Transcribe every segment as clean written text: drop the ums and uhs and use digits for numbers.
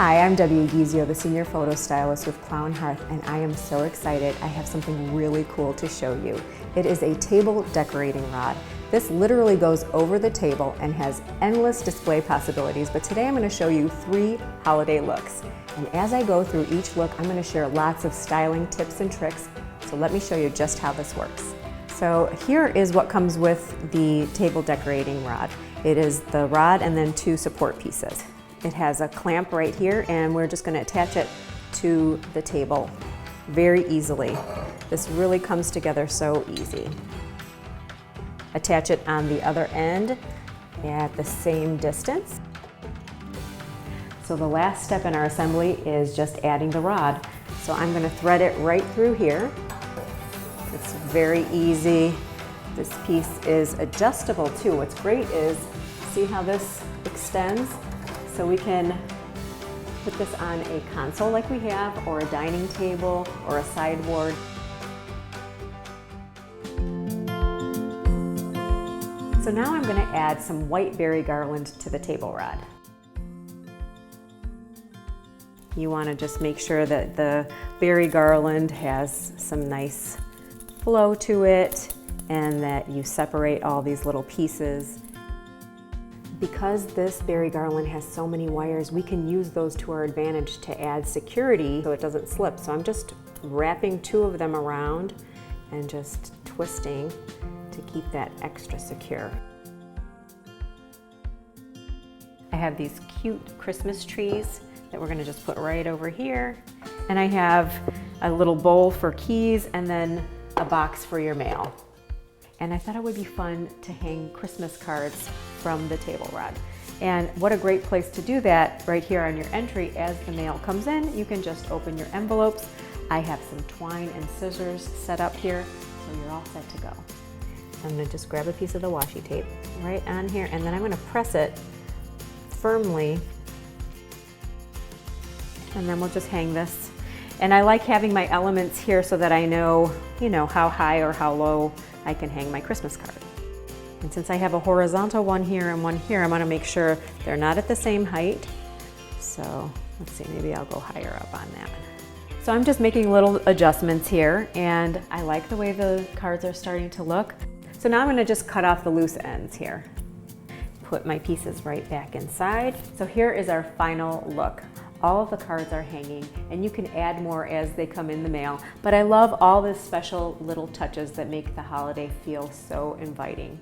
Hi, I'm Debbie Aguizio, the Senior Photo Stylist with Plow & Hearth, and I am so excited. I have something really cool to show you. It is a table decorating rod. This literally goes over the table and has endless display possibilities, but today I'm going to show you 3 holiday looks. And as I go through each look, I'm going to share lots of styling tips and tricks, so let me show you just how this works. So here is what comes with the table decorating rod. It is the rod and then 2 support pieces. It has a clamp right here, and we're just going to attach it to the table very easily. This really comes together so easy. Attach it on the other end at the same distance. So the last step in our assembly is just adding the rod. So I'm going to thread it right through here. It's very easy. This piece is adjustable too. What's great is, see how this extends? So we can put this on a console like we have, or a dining table, or a sideboard. So now I'm going to add some white berry garland to the table rod. You want to just make sure that the berry garland has some nice flow to it, and that you separate all these little pieces. Because this berry garland has so many wires, we can use those to our advantage to add security so it doesn't slip. So I'm just wrapping 2 of them around and just twisting to keep that extra secure. I have these cute Christmas trees that we're gonna just put right over here. And I have a little bowl for keys and then a box for your mail. And I thought it would be fun to hang Christmas cards from the table rod. And what a great place to do that, right here on your entry. As the mail comes in, you can just open your envelopes. I have some twine and scissors set up here, so you're all set to go. I'm gonna just grab a piece of the washi tape right on here, and then I'm gonna press it firmly, and then we'll just hang this. And I like having my elements here so that I know, how high or how low I can hang my Christmas card. And since I have a horizontal one here and one here, I'm gonna make sure they're not at the same height. So let's see, maybe I'll go higher up on that. So I'm just making little adjustments here, and I like the way the cards are starting to look. So now I'm gonna just cut off the loose ends here. Put my pieces right back inside. So here is our final look. All of the cards are hanging, and you can add more as they come in the mail. But I love all the special little touches that make the holiday feel so inviting.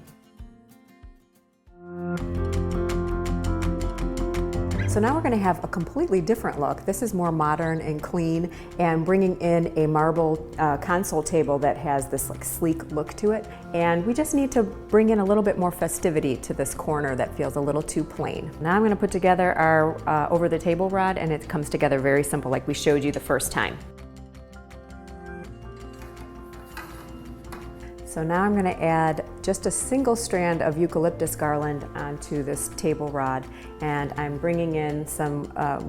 So now we're going to have a completely different look. This is more modern and clean, and bringing in a marble console table that has this sleek look to it. And we just need to bring in a little bit more festivity to this corner that feels a little too plain. Now I'm going to put together our over the table rod, and it comes together very simple like we showed you the first time. So now I'm going to add just a single strand of eucalyptus garland onto this table rod, and I'm bringing in some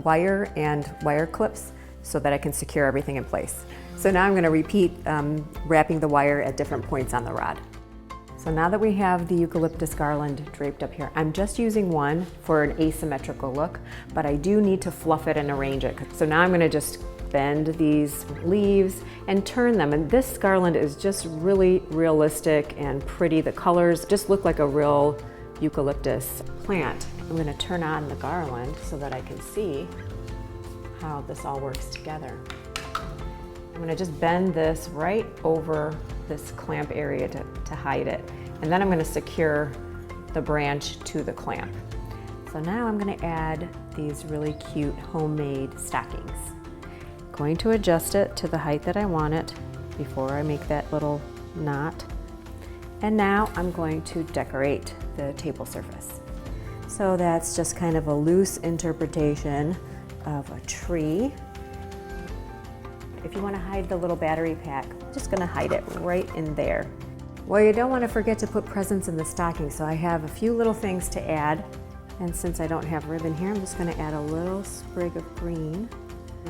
wire and wire clips so that I can secure everything in place. So now I'm going to repeat wrapping the wire at different points on the rod. So now that we have the eucalyptus garland draped up here, I'm just using one for an asymmetrical look, but I do need to fluff it and arrange it. So now I'm going to just bend these leaves and turn them, and this garland is just really realistic and pretty. The colors just look like a real eucalyptus plant. I'm going to turn on the garland so that I can see how this all works together. I'm going to just bend this right over this clamp area to hide it, and then I'm going to secure the branch to the clamp. So now I'm going to add these really cute homemade stockings. Going to adjust it to the height that I want it before I make that little knot. And now I'm going to decorate the table surface. So that's just kind of a loose interpretation of a tree. If you want to hide the little battery pack, I'm just going to hide it right in there. Well, you don't want to forget to put presents in the stocking, so I have a few little things to add. And since I don't have ribbon here, I'm just going to add a little sprig of green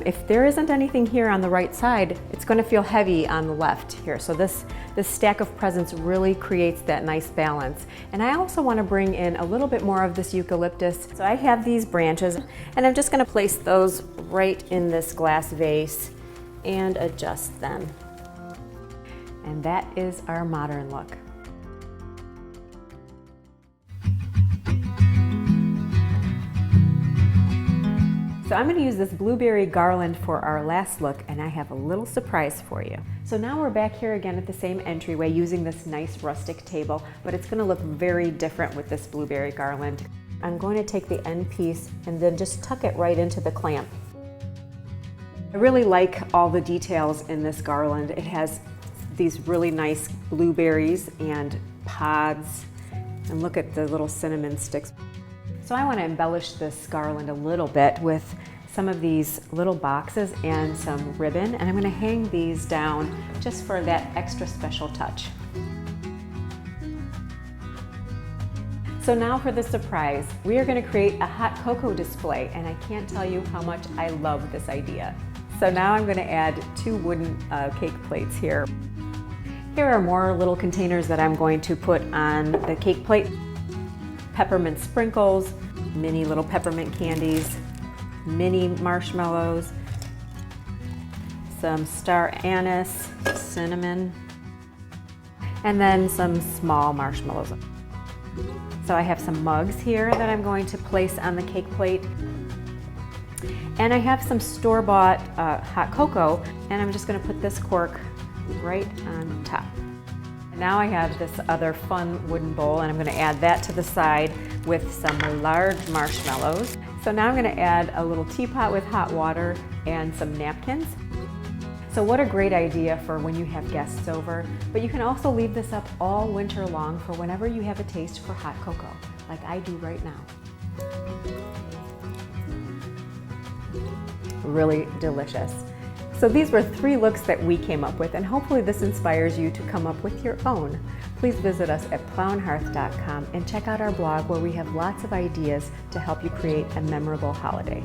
If there isn't anything here on the right side, it's going to feel heavy on the left here. So this stack of presents really creates that nice balance. And I also want to bring in a little bit more of this eucalyptus. So I have these branches, and I'm just going to place those right in this glass vase and adjust them. And that is our modern look. So I'm going to use this blueberry garland for our last look, and I have a little surprise for you. So now we're back here again at the same entryway using this nice rustic table, but it's going to look very different with this blueberry garland. I'm going to take the end piece and then just tuck it right into the clamp. I really like all the details in this garland. It has these really nice blueberries and pods, and look at the little cinnamon sticks. So I want to embellish this garland a little bit with some of these little boxes and some ribbon, and I'm going to hang these down just for that extra special touch. So now for the surprise. We are going to create a hot cocoa display, and I can't tell you how much I love this idea. So now I'm going to add 2 wooden cake plates here. Here are more little containers that I'm going to put on the cake plate. Peppermint sprinkles, mini little peppermint candies, mini marshmallows, some star anise, cinnamon, and then some small marshmallows. So I have some mugs here that I'm going to place on the cake plate. And I have some store-bought hot cocoa, and I'm just going to put this cork right on top. Now I have this other fun wooden bowl, and I'm going to add that to the side with some large marshmallows. So now I'm going to add a little teapot with hot water and some napkins. So what a great idea for when you have guests over, but you can also leave this up all winter long for whenever you have a taste for hot cocoa, like I do right now. Really delicious. So these were 3 looks that we came up with, and hopefully this inspires you to come up with your own. Please visit us at plowandhearth.com and check out our blog where we have lots of ideas to help you create a memorable holiday.